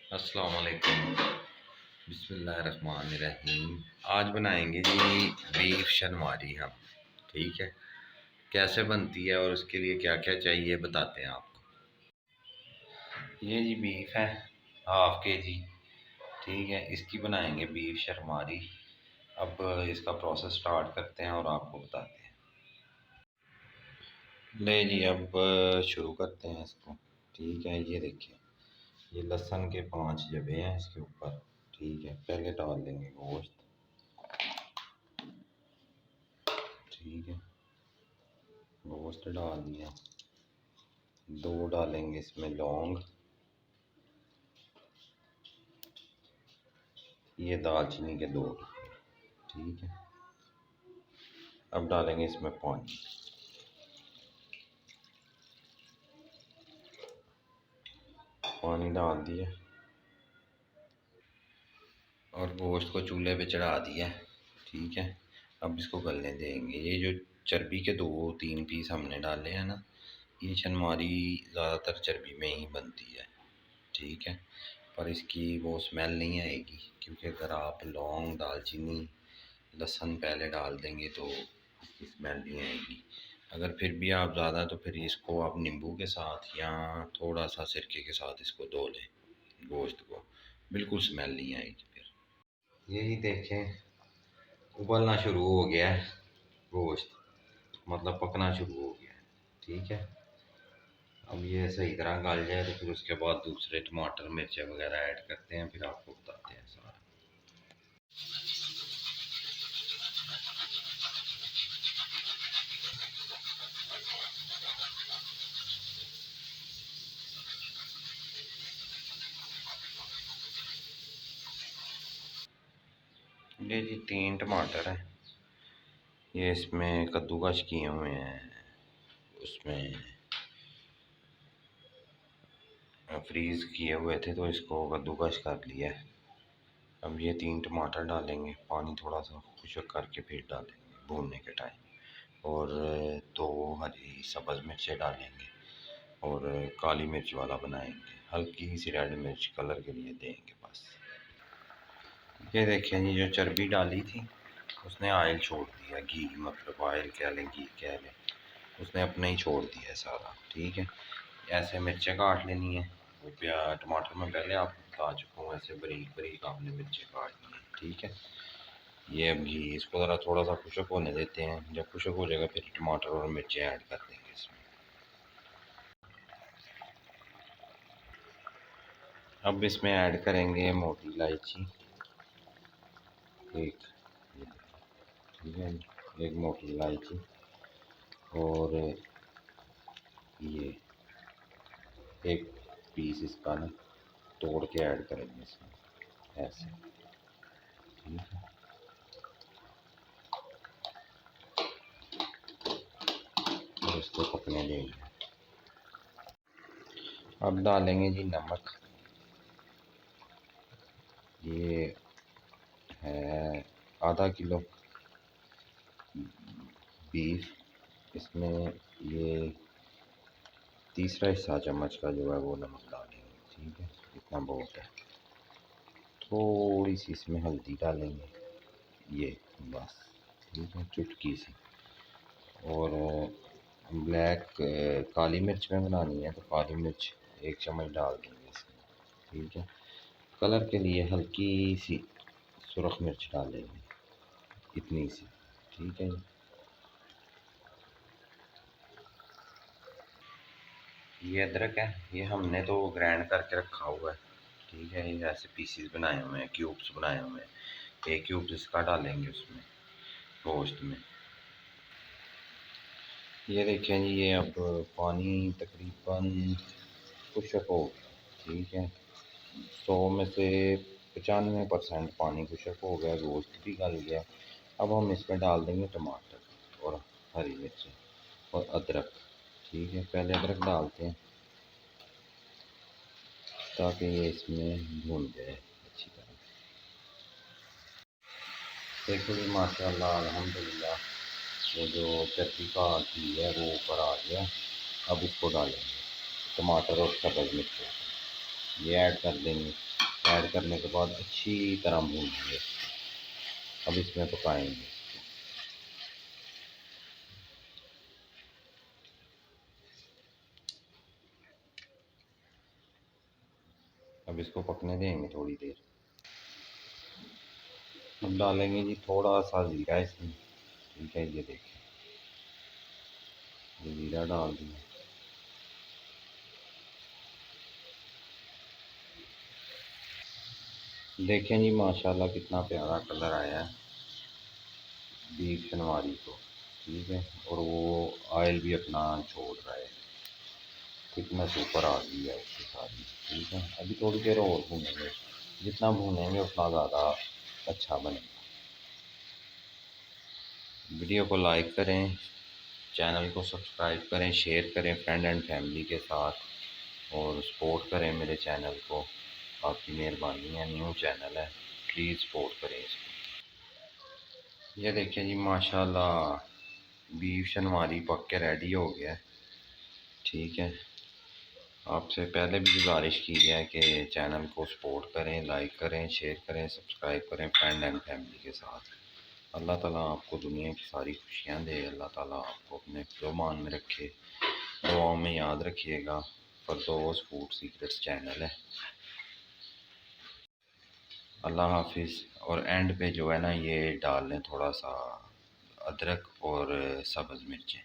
अस्सलाम वालेकुम। बिस्मिल्लाहिर्रहमानिर्रहीम। आज बनाएंगे जी बीफ शनवारी हम। ठीक है, कैसे बनती है और उसके लिए क्या क्या चाहिए बताते हैं आपको। ये जी बीफ है, हाफ के जी। ठीक है, इसकी बनाएंगे बीफ शर्मारी। अब इसका प्रोसेस स्टार्ट करते हैं और आपको बताते हैं। ले जी, अब शुरू करते हैं इसको। ठीक है, ये देखिए, ये लहसुन के 5 जबे हैं इसके ऊपर। ठीक है, पहले डाल देंगे गोश्त। ठीक है, गोश्त डाल दिया। दो डालेंगे इसमें लौंग। ये दालचीनी के 2 टुकड़े। ठीक है, अब डालेंगे इसमें पानी। पानी डाल दिया और गोश्त को चूल्हे पे चढ़ा दिया। ठीक है, अब इसको गलने देंगे। ये जो चर्बी के 2-3 पीस हमने डाले हैं ना, ये शनमारी ज़्यादातर चर्बी में ही बनती है। ठीक है, पर इसकी वो स्मेल नहीं आएगी, क्योंकि अगर आप लौंग दालचीनी लहसुन पहले डाल देंगे तो इसकी स्मेल नहीं आएगी। अगर फिर भी आप ज़्यादा, तो फिर इसको आप नींबू के साथ या थोड़ा सा सिरके के साथ इसको धो लें गोश्त को, बिल्कुल स्मेल नहीं आएगी फिर। यही देखें, उबलना शुरू हो गया है गोश्त, मतलब पकना शुरू हो गया है। ठीक है, अब ये सही तरह गल जाए तो फिर उसके बाद दूसरे टमाटर मिर्चें वगैरह ऐड करते हैं, फिर आपको बताते हैं सारा। ये जी 3 टमाटर हैं, ये इसमें कद्दूकश किए हुए हैं, उसमें फ्रीज़ किए हुए थे तो इसको कद्दूकश कर लिया है। अब ये 3 टमाटर डालेंगे, पानी थोड़ा सा खुश्क करके फिर डालेंगे भूनने के टाइम। और 2 हरी सब्ज़ मिर्चें डालेंगे और काली मिर्च वाला बनाएंगे, हल्की सी रेड मिर्च कलर के लिए देंगे बस। ये देखिए जी, जो चर्बी डाली थी उसने ऑयल छोड़ दिया, घी मतलब ऑयल कह लें घी कह लें, उसने अपने ही छोड़ दिया है सारा। ठीक है, ऐसे मिर्चें काट लेनी है। वो प्याज टमाटर में पहले आपको बता चुका हूँ, ऐसे बारीक बारीक आपने मिर्चें काटनी है। ठीक है, ये अब घी इसको ज़रा थोड़ा सा खुश्क होने देते हैं। जब खुश्क हो जाएगा फिर टमाटर और मिर्चें ऐड कर देंगे इसमें। अब इसमें ऐड करेंगे मोटी इलायची एक। ठीक है, एक मोटी इलायची और ये एक पीस इसका ना तोड़ के ऐड करेंगे इसमें ऐसे। ठीक है, और इसको पकने देंगे। अब डालेंगे जी नमक। ये है आधा किलो बीफ, इसमें ये तीसरा हिस्सा चम्मच का जो है वो नमक डालेंगे। ठीक है, इतना बहुत है। थोड़ी सी इसमें हल्दी डालेंगे, ये बस। ठीक है, चुटकी सी। और ब्लैक काली मिर्च में बनानी है तो काली मिर्च 1 चम्मच डाल देंगे इसमें। ठीक है, कलर के लिए हल्की सी सुरख मिर्च डालेंगे, इतनी सी। ठीक है, ये अदरक है, ये हमने तो ग्राइंड करके रखा हुआ है। ठीक है, ये ऐसे पीसीस बनाए हुए हैं, क्यूब्स बनाए हुए हैं। 1 क्यूब इसका डालेंगे उसमें गोश्त में। ये देखें जी, ये अब पानी तकरीबन खुश्क हो गया। ठीक है, 100 में से 95% पानी खुश्क हो गया, गोश्त भी गल गया। अब हम इसमें डाल देंगे टमाटर और हरी मिर्ची और अदरक। ठीक है, पहले अदरक डालते हैं ताकि ये इसमें भून जाए अच्छी तरह। देखो जी, माशाल्लाह अल्हम्दुलिल्लाह, वो जो चर्बी का घी है वो ऊपर आ गया। अब इसको डालेंगे टमाटर और सब्ज़ मिर्च ये ऐड कर देंगे। ऐड करने के बाद अच्छी तरह भूनेंगे। अब इसमें पकाएंगे। अब इसको पकने देंगे थोड़ी देर। अब डालेंगे जी थोड़ा सा ज़ीरा इसमें। ठीक है, ये देखिए, ये ज़ीरा डाल दिया। देखें जी माशाल्लाह कितना प्यारा कलर आया है बीफ शनवारी को। ठीक है, और वो ऑयल भी अपना छोड़ रहा है, थिकनेस ऊपर आ गई है उसकी सारी। ठीक है, अभी थोड़ी देर और भूनेंगे। जितना भूनेंगे उतना ज़्यादा अच्छा बनेगा। वीडियो को लाइक करें, चैनल को सब्सक्राइब करें, शेयर करें फ्रेंड एंड फैमिली के साथ और सपोर्ट करें मेरे चैनल को। आपकी मेहरबानी है, न्यू चैनल है, प्लीज़ सपोर्ट करें इसको। ये देखिए जी माशाल्लाह बीफ शनवारी पक के रेडी हो गया है। ठीक है, आपसे पहले भी गुजारिश की है कि चैनल को सपोर्ट करें, लाइक करें, शेयर करें, सब्सक्राइब करें फ्रेंड एंड फैमिली के साथ। अल्लाह ताला आपको दुनिया की सारी खुशियाँ दे। अल्लाह ताला आपको अपने फ़रमान में रखे। दुआओं में याद रखिएगा। फरदौस फूड सीक्रेट्स चैनल है। अल्लाह हाफिज़। और एंड पे जो है ना, ये डाल लें थोड़ा सा अदरक और सब्ज़ मिर्चें।